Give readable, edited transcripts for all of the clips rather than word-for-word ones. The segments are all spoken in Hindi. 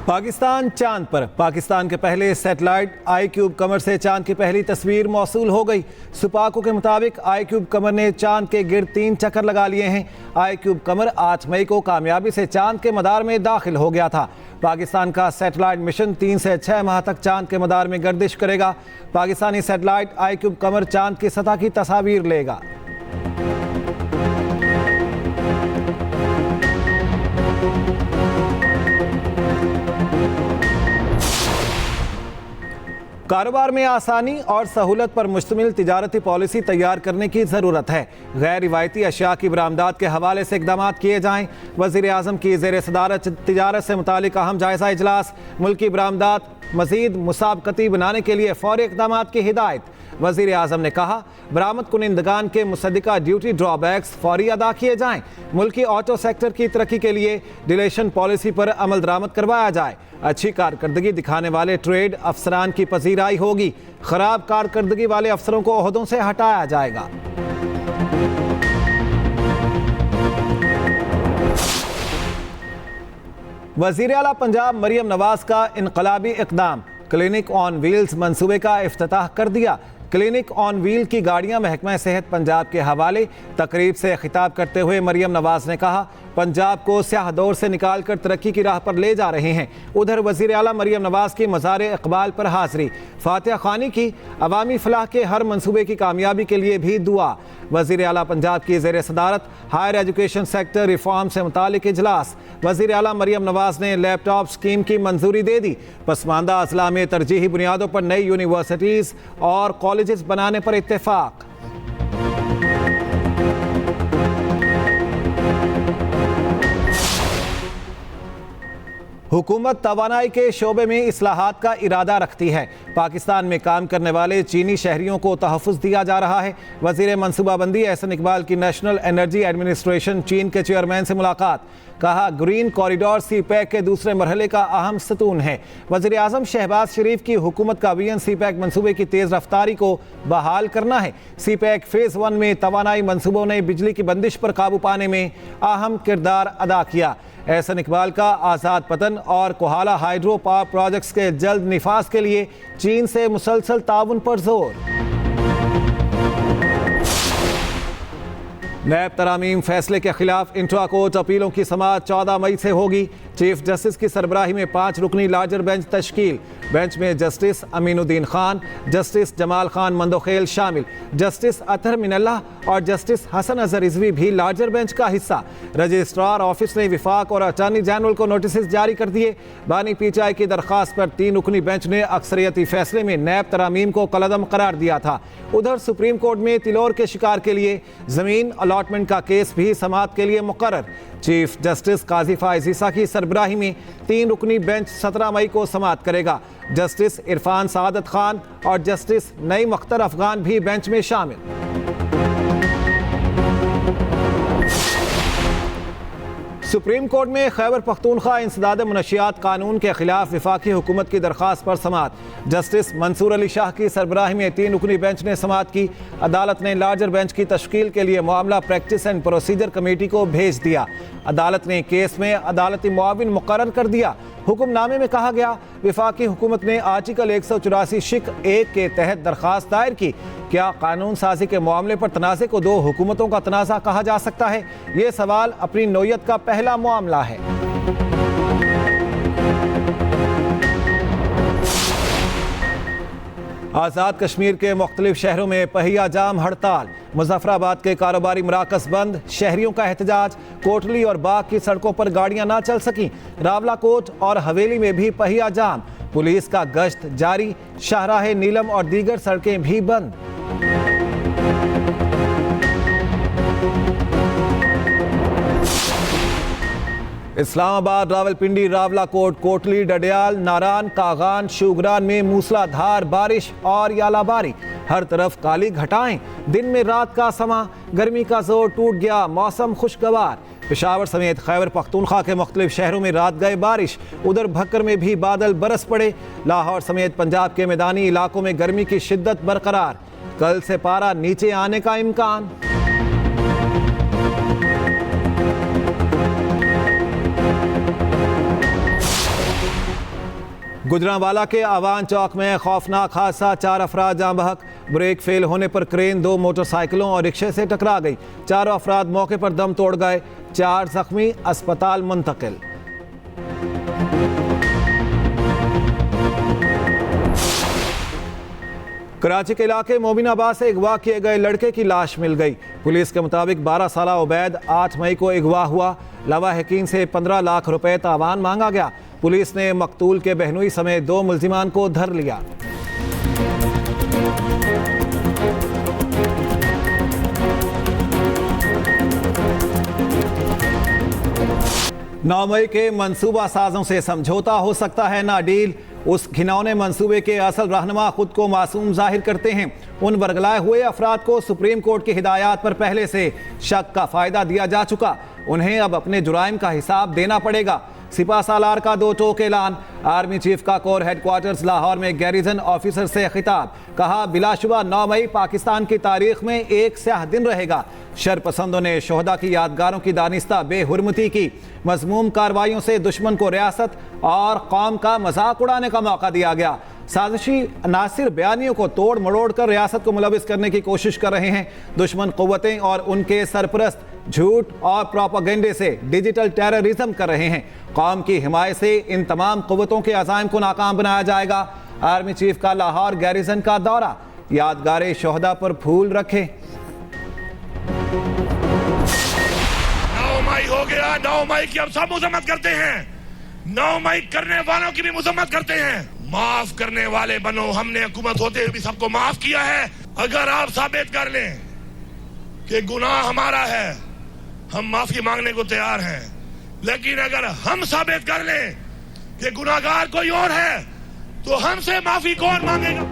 पाकिस्तान चांद पर। पाकिस्तान के पहले सैटेलाइट आई-क्यूब कमर से चांद की पहली तस्वीर मौसूल हो गई। सुपाको के मुताबिक आई-क्यूब कमर ने चांद के गिर्द 3 चक्कर लगा लिए हैं। आई-क्यूब कमर 8 मई को कामयाबी से चांद के मदार में दाखिल हो गया था। पाकिस्तान का सैटेलाइट मिशन 3 से 6 माह तक चांद के मदार में गर्दिश करेगा। पाकिस्तानी सैटेलाइट आई-क्यूब कमर चांद की सतह की तस्वीर लेगा। कारोबार में आसानी और सहूलत पर मुश्तमिल तिजारती पॉलिसी तैयार करने की ज़रूरत है। गैर रिवायती अशिया की बरामदात के हवाले से इक़दाम किए जाएँ। वज़ीर आज़म की ज़ेर सदारत तिजारत से मुतालिक अहम जायज़ा इजलास। मुल्की बरामदात मज़ीद मुसाबकती बनाने के लिए फ़ौरी इक़दाम की हिदायत। वज़ीर आज़म ने कहा, बरामद कुनिंदगान के मुसद्दिका ड्यूटी ड्रॉबैक्स फौरी अदा किए जाएँ। मुल्की ऑटो सेक्टर की तरक्की के लिए डिलेशन पॉलिसी पर अमल दरामद करवाया जाए। अच्छी कारकर्दगी दिखाने वाले ट्रेड अफसरान की पजीराई होगी। खराब कारकर्दगी वाले अफसरों को ओहदों से हटाया जाएगा। वज़ीर आला पंजाब मरियम नवाज का इनकलाबी इक़दाम। क्लिनिक ऑन व्हील्स मंसूबे का इफ्तिताह कर दिया। क्लिनिक ऑन व्हील की गाड़ियां महकमा सेहत पंजाब के हवाले। तकरीब से खिताब करते हुए मरियम नवाज ने कहा, पंजाब को स्याह दौर से निकाल कर तरक्की की राह पर ले जा रहे हैं। उधर वज़ीर आला मरियम नवाज की मज़ार इक़बाल पर हाज़री। फातिहा खानी की अवामी फलाह के हर मंसूबे की कामयाबी के लिए भी दुआ। वज़ीर आला पंजाब की ज़ेर सदारत हायर एजुकेशन सेक्टर रिफॉर्म से मुतालिक इजलास। वज़ीर आला मरियम नवाज ने लैपटॉप स्कीम की मंजूरी दे दी। पसमानदा अज़ला में तरजीही बुनियादों पर नई यूनिवर्सिटीज़ और कॉलेजेस बनाने पर इत्तेफाक। हुकूमत तवानाई के शोबे में इस्लाहात का इरादा रखती है। पाकिस्तान में काम करने वाले चीनी शहरियों को तहफ़्फ़ुज़ दिया जा रहा है। वज़ीर मनसूबाबंदी एहसन इकबाल की नेशनल एनर्जी एडमिनिस्ट्रेशन चीन के चेयरमैन से मुलाकात। कहा, ग्रीन कॉरिडोर CPEC के दूसरे मरहले का अहम सतून है। वज़ीर आज़म शहबाज शरीफ की हुकूमत का विजन CPEC मनसूबे की तेज़ रफ्तारी को बहाल करना है। CPEC फ़ेज़ 1 में तवानाई मनसूबों ने बिजली की बंदिश पर काबू पाने में अहम किरदार अदा किया। एहसन इकबाल का आज़ाद पतन और कोहाला हाइड्रो पावर प्रोजेक्ट्स के जल्द निफाज के लिए चीन से मुसलसल ताउन पर जोर। नैब तरामीम फैसले के खिलाफ इंट्रा कोर्ट अपीलों की समाअत 14 मई से होगी। चीफ जस्टिस की सरबराही में 5 रुकनी लार्जर बेंच तश्कील। बेंच में जस्टिस अमीनुद्दीन खान, जस्टिस जमाल खान मंदोखेल शामिल। जस्टिस अतहर मिनल्लाह और जस्टिस हसन अजहर रिजवी भी लार्जर बेंच का हिस्सा। रजिस्ट्रार ऑफिस ने विफाक और अटॉर्नी जनरल को नोटिस जारी कर दिए। बानी पीटीआई की दरख्वास्त पर 3 रुकनी बेंच ने अक्सरियती फैसले में नैब तरामीम को कलअदम करार दिया था। उधर सुप्रीम कोर्ट में तिलोर के शिकार के लिए जमीन अलॉटमेंट का केस भी समाअत के लिए मुकर्रर। चीफ जस्टिस काजी फाइज ईसा की सरबराही में 3 रुकनी बेंच 17 मई को समाअत करेगा। जस्टिस इरफान सादत खान और जस्टिस नईम अख्तर अफगान भी बेंच में शामिल। सुप्रीम कोर्ट में खैबर पख्तूनख्वा इंसदाद मुनशियात कानून के खिलाफ वफाकी हुकूमत की दरख्वास्त पर समाअत। जस्टिस मंसूर अली शाह की सरबराही में 3 रुकनी बेंच ने समाअत की। अदालत ने लार्जर बेंच की तश्कील के लिए मामला प्रैक्टिस एंड प्रोसीजर कमेटी को भेज दिया। अदालत ने केस में अदालती मुआविन मुकर्रर कर दिया। हुक्मनामे में कहा गया, वफाकी हुकूमत ने आर्टिकल 184 शिक 1 के तहत दरख्वास्त दायर की। क्या कानून साजी के मामले पर तनाज़े को 2 हुकूमतों का तनाज़ा कहा जा सकता है? ये सवाल अपनी नौयत का पहला मामला है। आज़ाद कश्मीर के मुख्तलिफ शहरों में पहिया जाम हड़ताल। मुजफ्फराबाद के कारोबारी मराकज़ बंद। शहरियों का एहतजाज। कोटली और बाग की सड़कों पर गाड़ियां ना चल सकीं। रावलाकोट और हवेली में भी पहिया जाम। पुलिस का गश्त जारी। शाहराह नीलम और दीगर सड़कें भी बंद। इस्लामाबाद, रावलपिंडी, रावलाकोट, कोटली, डडियाल, नारान, कागान, शुगरान में मूसलाधार बारिश और यालाबारी। हर तरफ काली घटाएं। दिन में रात का समा। गर्मी का जोर टूट गया। मौसम खुशगवार। पेशावर समेत खैबर पख्तूनख्वा के मुख्तलिफ शहरों में रात गए बारिश। उधर भक्कर में भी बादल बरस पड़े। लाहौर समेत पंजाब के मैदानी इलाकों में गर्मी की शिद्दत बरकरार। कल से पारा नीचे आने का इम्कान। गुजरांवाला के आवान चौक में खौफनाक हादसा, 4 अफराद जाँ बहक। ब्रेक फेल होने पर क्रेन 2 मोटरसाइकिलों और रिक्शे से टकरा गई। 4 अफराद मौके पर दम तोड़ गए, 4 जख्मी अस्पताल मुंतकिल। कराची के इलाके मोमिनाबाद से अगवा किए गए लड़के की लाश मिल गई। पुलिस के मुताबिक 12 साला उबैद 8 मई को अगवा हुआ। लवाहिकीन से 15 लाख रुपए तावान मांगा गया। पुलिस ने मकतूल के बहनोई समेत 2 मुल्जिमान को धर लिया। नौ मई के मंसूबा साजों से समझौता हो सकता है ना डील। उस घिनौने मंसूबे के असल रहनुमा खुद को मासूम जाहिर करते हैं। उन बरगलाए हुए अफराद को सुप्रीम कोर्ट की हिदायत पर पहले से शक का फायदा दिया जा चुका। उन्हें अब अपने जुराइम का हिसाब देना पड़ेगा। सिपा सालार का 2 टोक ऐलान। आर्मी चीफ का कोर हेडक्वार्टर्स लाहौर में गैरिजन ऑफिसर से खिताब। कहा, बिलाशुबा 9 मई पाकिस्तान की तारीख में एक स्याह दिन रहेगा। शरपसंदों ने शोहदा की यादगारों की दानिस्ता बेहुरमती की। मजमूम कार्रवाइयों से दुश्मन को रियासत और कौम का मजाक उड़ाने का मौका दिया गया। साजिशी नासिर बयानियों को तोड़ मरोड़ कर रियासत को मुलविस करने की कोशिश कर रहे हैं। दुश्मन कुव्वतें और उनके सरपरस्त झूठ और प्रोपेगेंडे से डिजिटल टेररिज्म कर रहे हैं। कौम की हिमायत से इन तमाम कुव्वतों के अज़ाइम को नाकाम बनाया जाएगा। आर्मी चीफ का लाहौर गैरिजन का दौरा। यादगार शोहदा पर फूल रखे। 9 मई हो गया। 9 मई की अब सब मुजम्मत करते हैं। 9 मई करने वालों की भी मुजम्मत करते हैं। माफ करने वाले बनो। हमने हुकूमत होते हुए भी सबको माफ किया है। अगर आप साबित कर लें कि गुनाह हमारा है, हम माफी मांगने को तैयार हैं। लेकिन अगर हम साबित कर लें कि गुनाहगार कोई और है, तो हमसे माफी कौन मांगेगा?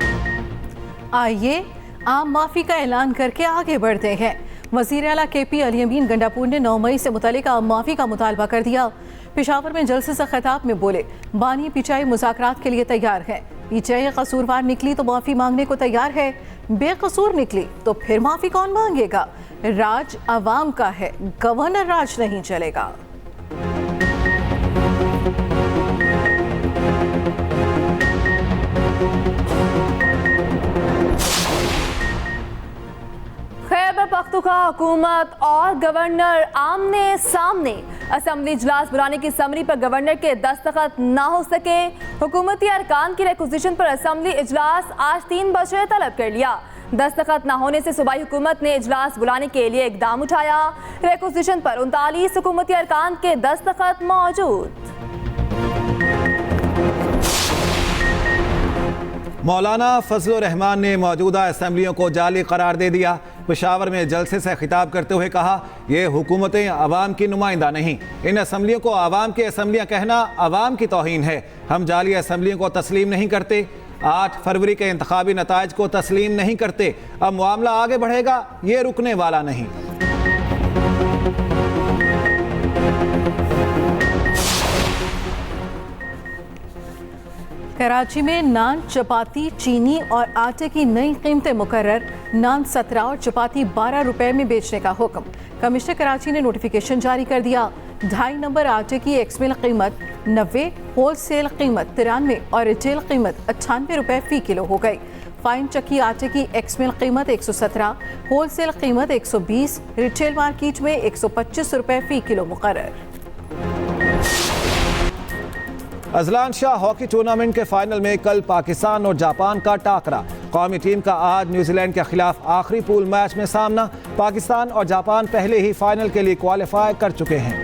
आइए आम माफी का ऐलान करके आगे बढ़ते हैं। वज़ीर आला KP अली अमीन गंडापुर ने 9 मई से मुतल्लिक आम माफी का मुतालबा कर दिया। पेशावर में जलसे से खिताब में बोले, बानी पिचाई मुज़ाकरात के लिए तैयार है। पिचाई कसूरवार निकली तो माफी मांगने को तैयार है। बेकसूर निकली तो फिर माफी कौन मांगेगा? राज अवाम का है, गवर्नर राज नहीं चलेगा। खैबर पख्तूनख्वा हुकूमत और गवर्नर आमने सामने। असेंबली इजलास बुलाने की समरी पर गवर्नर के दस्तखत ना हो सके। हुकूमती अरकान की रिक्विजिशन पर असेंबली इजलास आज 3 बजे तलब कर लिया। दस्तखत न होने से सूबाई हुकूमत ने इजलास बुलाने के लिए इकदाम उठाया। रिक्विजिशन पर 39 हुकूमती अरकान के दस्तखत मौजूद। मौलाना फजलुर रहमान ने मौजूदा असम्बलियों को जाली करार दे दिया। पेशावर में जलसे से खिताब करते हुए कहा, ये हुकूमतें अवाम की नुमाइंदा नहीं। इन असम्बलियों को अवाम की असम्बलियाँ कहना अवाम की तौहीन है। हम जाली असम्बलियों को तस्लीम नहीं करते। 8 फरवरी के इंतखाबी नताइज को तस्लीम नहीं करते। अब मामला आगे बढ़ेगा, ये रुकने वाला नहीं। कराची में नान, चपाती, चीनी और आटे की नई कीमतें मुकर्रर। नान 17 और चपाती 12 रुपए में बेचने का हुक्म। कमिश्नर कराची ने नोटिफिकेशन जारी कर दिया। 2.5 नंबर आटे की एक्समिल कीमत 90, होलसेल कीमत 93 और रिटेल कीमत 98 रुपए फी किलो हो गई। फाइन चक्की आटे की एक्समिल कीमत 117, होलसेल कीमत 120, रिटेल मार्केट में 125 रुपए फी किलो मुकर्रर। अजलान शाह हॉकी टूर्नामेंट के फाइनल में कल पाकिस्तान और जापान का टाकरा। कौमी टीम का आज न्यूजीलैंड के खिलाफ आखिरी पूल मैच में सामना। पाकिस्तान और जापान पहले ही फाइनल के लिए क्वालिफाई कर चुके हैं।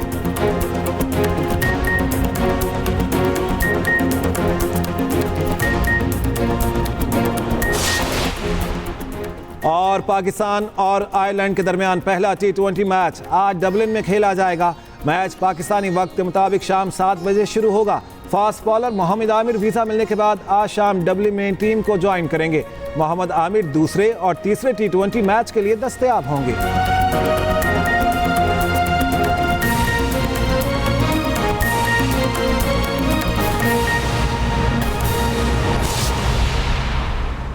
और पाकिस्तान और आयरलैंड के दरमियान पहला T20 मैच आज डबलिन में खेला जाएगा। मैच पाकिस्तानी वक्त के मुताबिक शाम 7 बजे शुरू होगा। Fast bowler Mohammad Aamir visa मिलने के बाद आज शाम डबलिन में टीम को ज्वाइन करेंगे। मोहम्मद आमिर दूसरे और तीसरे T20 मैच के लिए दस्तयाब होंगे।